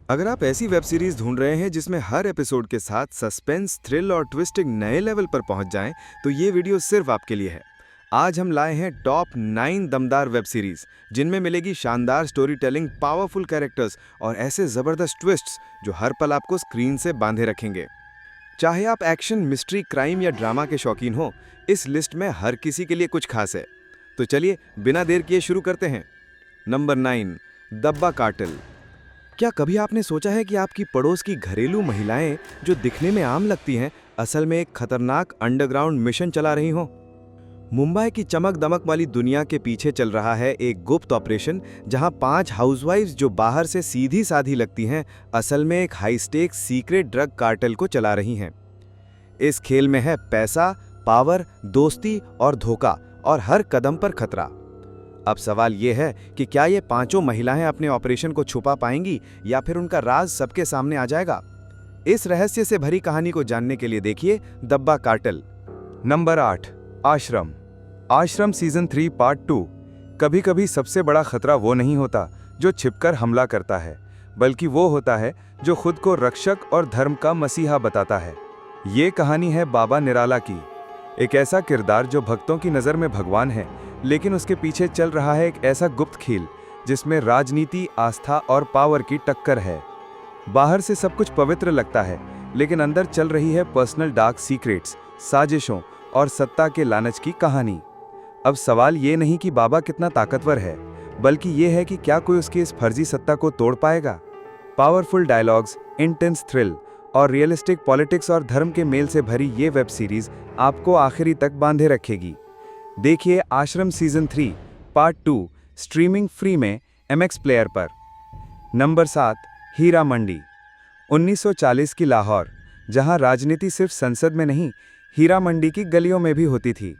अगर आप ऐसी वेब सीरीज ढूंढ रहे हैं जिसमें हर एपिसोड के साथ सस्पेंस, थ्रिल और ट्विस्ट एक नए लेवल पर पहुंच जाएं, तो ये वीडियो सिर्फ आपके लिए है। आज हम लाए हैं टॉप 9 दमदार वेब सीरीज जिनमें मिलेगी शानदार स्टोरी टेलिंग, पावरफुल कैरेक्टर्स और ऐसे जबरदस्त ट्विस्ट्स जो हर पल आपको स्क्रीन से बांधे रखेंगे। चाहे आप एक्शन, मिस्ट्री, क्राइम या ड्रामा के शौकीन हो, इस लिस्ट में हर किसी के लिए कुछ खास है। तो चलिए बिना देर किए शुरू करते हैं। नंबर 9, दब्बा कार्टेल। क्या कभी आपने सोचा है कि आपकी पड़ोस की घरेलू महिलाएं जो दिखने में आम लगती हैं, असल में एक खतरनाक अंडरग्राउंड मिशन चला रही हों? मुंबई की चमक दमक वाली दुनिया के पीछे चल रहा है एक गुप्त ऑपरेशन जहां 5 हाउसवाइफ्स जो बाहर से सीधी साधी लगती हैं, असल में एक high stakes secret drug cartel को चला रही हैं। इस खेल में है पैसा, पावर, दोस्ती और धोखा, और हर कदम पर खतरा। अब सवाल यह है कि क्या ये पांचों महिलाएं अपने ऑपरेशन को छुपा पाएंगी या फिर उनका राज सबके सामने आ जाएगा? इस रहस्य से भरी कहानी को जानने के लिए देखिए दब्बा कार्टेल। नंबर 8, आश्रम। आश्रम सीजन 3 पार्ट 2। कभी कभी सबसे बड़ा खतरा वो नहीं होता जो छिपकर हमला करता है, बल्कि वो होता है जो खुद को रक्षक और धर्म का मसीहा बताता है। ये कहानी है बाबा निराला की। एक ऐसा किरदार जो भक्तों की नज़र में भगवान है, लेकिन उसके पीछे चल रहा है एक ऐसा गुप्त खेल जिसमें राजनीति, आस्था और पावर की टक्कर है। बाहर से सब कुछ पवित्र लगता है, लेकिन अंदर चल रही है पर्सनल डार्क सीक्रेट्स, साजिशों और सत्ता के लालच की कहानी। अब सवाल ये नहीं कि बाबा कितना ताकतवर है, बल्कि ये है कि क्या कोई उसकी इस फर्जी सत्ता को तोड़ पाएगा। पावरफुल डायलॉग्स, इंटेंस थ्रिल और रियलिस्टिक पॉलिटिक्स और धर्म के मेल से भरी ये वेब सीरीज आपको आखिरी तक बांधे रखेगी। देखिए आश्रम सीजन 3 पार्ट 2 स्ट्रीमिंग फ्री में MX प्लेयर पर। नंबर 7, हीरा मंडी। 1940 की लाहौर, जहां राजनीति सिर्फ संसद में नहीं, हीरा मंडी की गलियों में भी होती थी।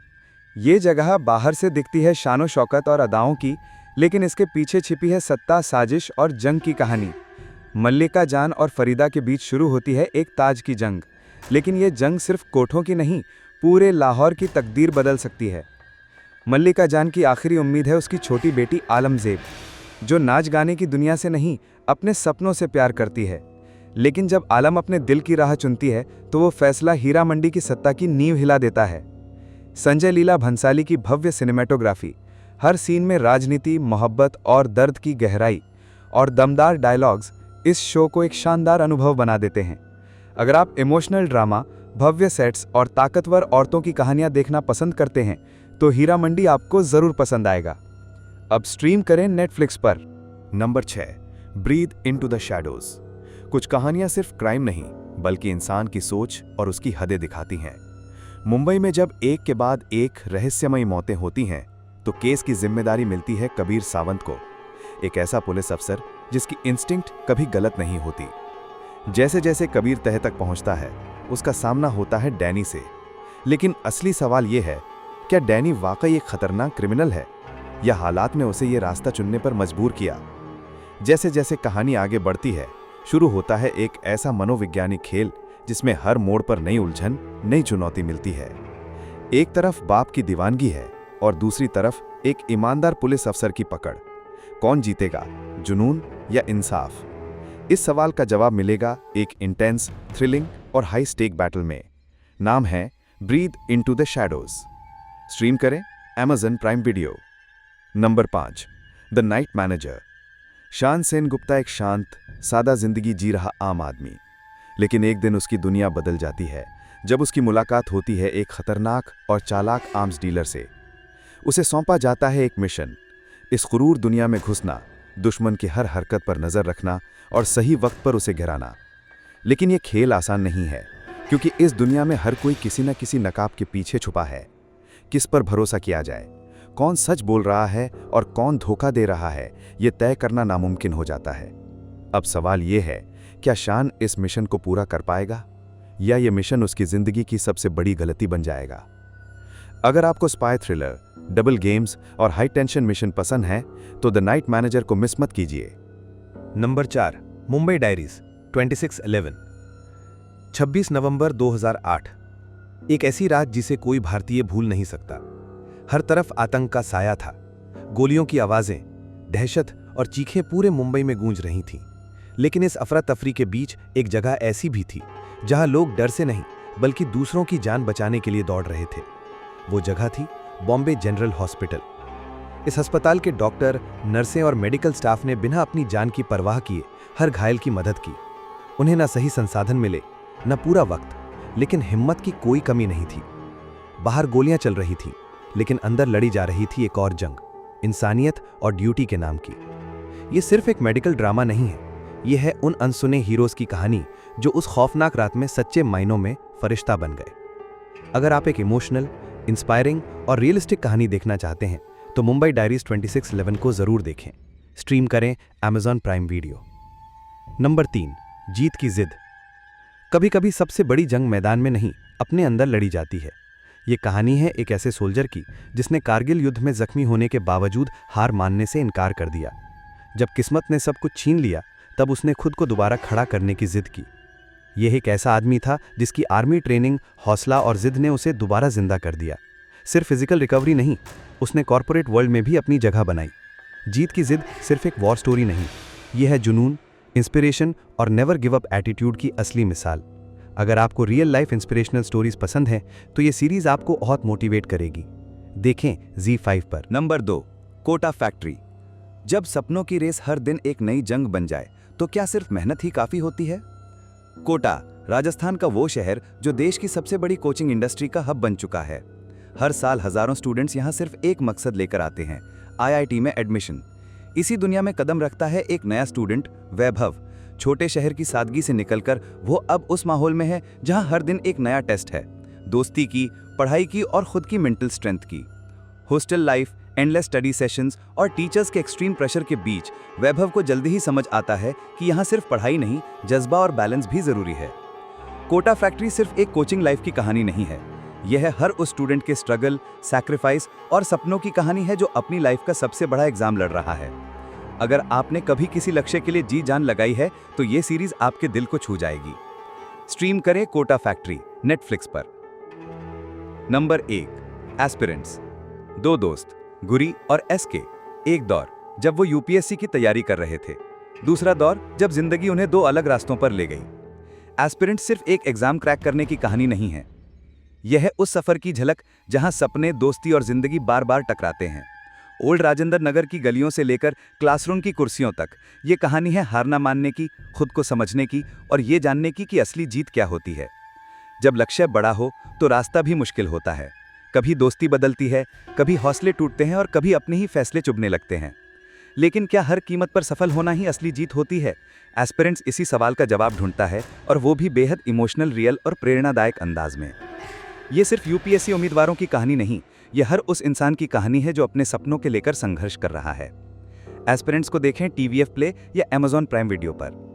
ये जगह बाहर से दिखती है शानो शौकत और अदाओं की, लेकिन इसके पीछे छिपी है सत्ता, साजिश और जंग की कहानी। मल्लिका जान और फरीदा के बीच शुरू होती है एक ताज की जंग, लेकिन ये जंग सिर्फ कोठों की नहीं, पूरे लाहौर की तकदीर बदल सकती है। मल्लिका जान की आखिरी उम्मीद है उसकी छोटी बेटी आलमजेब, जो नाच गाने की दुनिया से नहीं, अपने सपनों से प्यार करती है। लेकिन जब आलम अपने दिल की राह चुनती है तो वो फैसला हीरा मंडी की सत्ता की नींव हिला देता है। संजय लीला भंसाली की भव्य सिनेमेटोग्राफी, हर सीन में राजनीति, मोहब्बत और दर्द की गहराई, और दमदार डायलॉग्स इस शो को एक शानदार अनुभव बना देते हैं। अगर आप इमोशनल ड्रामा, भव्य सेट्स और ताकतवर औरतों की कहानियां देखना पसंद करते हैं तो हीरा मंडी आपको जरूर पसंद आएगा। अब स्ट्रीम करें नेटफ्लिक्स पर। Number 6, breathe into the shadows. कुछ कहानियां सिर्फ क्राइम नहीं, बल्कि इंसान की सोच और उसकी हदें दिखाती हैं। मुंबई में जब एक के बाद एक रहस्यमयी मौतें होती हैं, तो केस की जिम्मेदारी मिलती है कबीर सावंत को, एक ऐसा पुलिस अफसर जिसकी इंस्टिंक्ट कभी गलत नहीं होती। जैसे जैसे कबीर तह तक पहुंचता है, उसका सामना होता है डैनी से। लेकिन असली सवाल यह है, क्या डैनी वाकई एक खतरनाक क्रिमिनल है, या हालात ने उसे यह रास्ता चुनने पर मजबूर किया? जैसे जैसे कहानी आगे बढ़ती है, शुरू होता है एक ऐसा मनोवैज्ञानिक खेल जिसमें हर मोड़ पर नई उलझन, नई चुनौती मिलती है। एक तरफ बाप की दीवानगी है और दूसरी तरफ एक ईमानदार पुलिस अफसर की पकड़। कौन जीतेगा, जुनून या इंसाफ? इस सवाल का जवाब मिलेगा एक इंटेंस, थ्रिलिंग और हाई स्टेक बैटल में। नाम है breathe into the shadows. Stream करें Amazon prime video. Number 5, the night manager. Shaan Sen Gupta एक शांत, सादा जिंदगी जी रहा आम आदमी, लेकिन एक दिन उसकी दुनिया बदल जाती है जब उसकी मुलाकात होती है एक खतरनाक और चालाक आर्म्स डीलर से। उसे सौंपा जाता है एक मिशन, इस क्रूर दुनिया में घुसना, दुश्मन की हर हरकत पर नजर रखना और सही वक्त पर उसे गिराना। लेकिन यह खेल आसान नहीं है, क्योंकि इस दुनिया में हर कोई किसी न किसी नकाब के पीछे छुपा है। किस पर भरोसा किया जाए, कौन सच बोल रहा है और कौन धोखा दे रहा है, यह तय करना नामुमकिन हो जाता है। अब सवाल यह है, क्या शान इस मिशन को पूरा कर पाएगा, या यह मिशन उसकी जिंदगी की सबसे बड़ी गलती बन जाएगा? अगर आपको स्पाई थ्रिलर, डबल गेम्स और हाई टेंशन मिशन पसंद है तो द नाइट मैनेजर को मिस मत कीजिए। Number 4, Mumbai diaries 26/11। 26 नवंबर 2008। एक ऐसी रात जिसे कोई भारतीय भूल नहीं सकता। हर तरफ आतंक का साया था। गोलियों की आवाजें, दहशत और चीखें पूरे मुंबई में गूंज रही थीं। लेकिन इस अफरा तफरी के बीच एक जगह ऐसी भी थी जहां लोग डर से नहीं बल्कि दूसरों की जान बचाने के लिए दौड़ रहे थे। वो जगह थी बॉम्बे जनरल हॉस्पिटल। इस अस्पताल के डॉक्टर, नर्सें और मेडिकल स्टाफ ने बिना अपनी जान की परवाह किए हर घायल की मदद की। उन्हें न सही संसाधन मिले, न पूरा वक्त, लेकिन हिम्मत की कोई कमी नहीं थी। बाहर गोलियां चल रही थीं, लेकिन अंदर लड़ी जा रही थी एक और जंग, इंसानियत और ड्यूटी के नाम की। ये सिर्फ एक मेडिकल ड्रामा नहीं है, ये है उन अनसुने हीरोज की कहानी जो उस खौफनाक रात में सच्चे मायनों में फरिश्ता बन गए। अगर आप एक इमोशनल, इंस्पायरिंग और रियलिस्टिक कहानी देखना चाहते हैं तो मुंबई डायरीज 2611 को जरूर देखें। स्ट्रीम करें Amazon प्राइम वीडियो। नंबर 3, जीत की जिद। कभी कभी सबसे बड़ी जंग मैदान में नहीं, अपने अंदर लड़ी जाती है। ये कहानी है एक ऐसे सोल्जर की जिसने कारगिल युद्ध में जख्मी होने के बावजूद हार मानने से इनकार कर दिया। जब किस्मत ने सब कुछ छीन लिया, तब उसने खुद को दोबारा खड़ा करने की जिद की। यह एक ऐसा आदमी था जिसकी आर्मी ट्रेनिंग, हौसला और जिद ने उसे दोबारा जिंदा कर दिया। सिर्फ फिजिकल रिकवरी नहीं, उसने कॉर्पोरेट वर्ल्ड में भी अपनी जगह बनाई। जीत की जिद सिर्फ एक वॉर स्टोरी नहीं, यह है जुनून, इंस्पिरेशन और नेवर गिव अप एटीट्यूड की असली मिसाल। अगर आपको रियल लाइफ इंस्पिरेशनल स्टोरीज पसंद हैं तो ये सीरीज आपको बहुत मोटिवेट करेगी। देखें ZEE5 पर। Number 2, Kota factory. जब सपनों की रेस हर दिन एक नई जंग बन जाए तो क्या सिर्फ मेहनत ही काफी होती है? कोटा, राजस्थान का वो शहर जो देश की सबसे बड़ी कोचिंग इंडस्ट्री का हब बन चुका है। हर साल हजारों स्टूडेंट्स यहाँ सिर्फ एक मकसद लेकर आते हैं, IIT में एडमिशन। इसी दुनिया में कदम रखता है एक नया स्टूडेंट, वैभव। छोटे शहर की सादगी से निकलकर वो अब उस माहौल में है जहां हर दिन एक नया टेस्ट है, दोस्ती की, पढ़ाई की और खुद की मेंटल स्ट्रेंथ की। Hostel life, endless study sessions और टीचर्स के एक्सट्रीम प्रेशर के बीच वैभव को जल्दी ही समझ आता है कि यहाँ सिर्फ पढ़ाई नहीं, जज्बा और बैलेंस भी जरूरी है। कोटा फैक्ट्री सिर्फ एक कोचिंग लाइफ की कहानी नहीं है, यह हर उस स्टूडेंट के स्ट्रगल, सैक्रिफाइस और सपनों की कहानी है जो अपनी लाइफ का सबसे बड़ा एग्जाम लड़ रहा है। अगर आपने कभी किसी लक्ष्य के लिए जी जान लगाई है तो ये सीरीज आपके दिल को छू जाएगी। स्ट्रीम करें कोटा फैक्ट्री नेटफ्लिक्स पर। Number 1, aspirants. दो दोस्त, गुरी और SK। एक दौर जब वो UPSC की तैयारी कर रहे थे, दूसरा दौर जब जिंदगी उन्हें दो अलग रास्तों पर ले गई। एस्पिरेंट्स सिर्फ एक एग्जाम क्रैक करने की कहानी नहीं है, यह है उस सफर की झलक जहां सपने, दोस्ती और जिंदगी बार बार टकराते हैं। ओल्ड राजेंद्र नगर की गलियों से लेकर क्लासरूम की कुर्सियों तक ये कहानी है हार ना मानने की, खुद को समझने की और ये जानने की कि असली जीत क्या होती है। जब लक्ष्य बड़ा हो तो रास्ता भी मुश्किल होता है। कभी दोस्ती बदलती है, कभी हौसले टूटते हैं और कभी अपने ही फैसले चुभने लगते हैं। लेकिन क्या हर कीमत पर सफल होना ही असली जीत होती है? एस्पिरेंट्स इसी सवाल का जवाब ढूंढता है, और वो भी बेहद इमोशनल, रियल और प्रेरणादायक अंदाज में। ये सिर्फ UPSC उम्मीदवारों की कहानी नहीं, ये हर उस इंसान की कहानी है जो अपने सपनों के लेकर संघर्ष कर रहा है। एस्पिरेंट्स को देखें TVF प्ले या Amazon प्राइम वीडियो पर।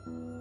है।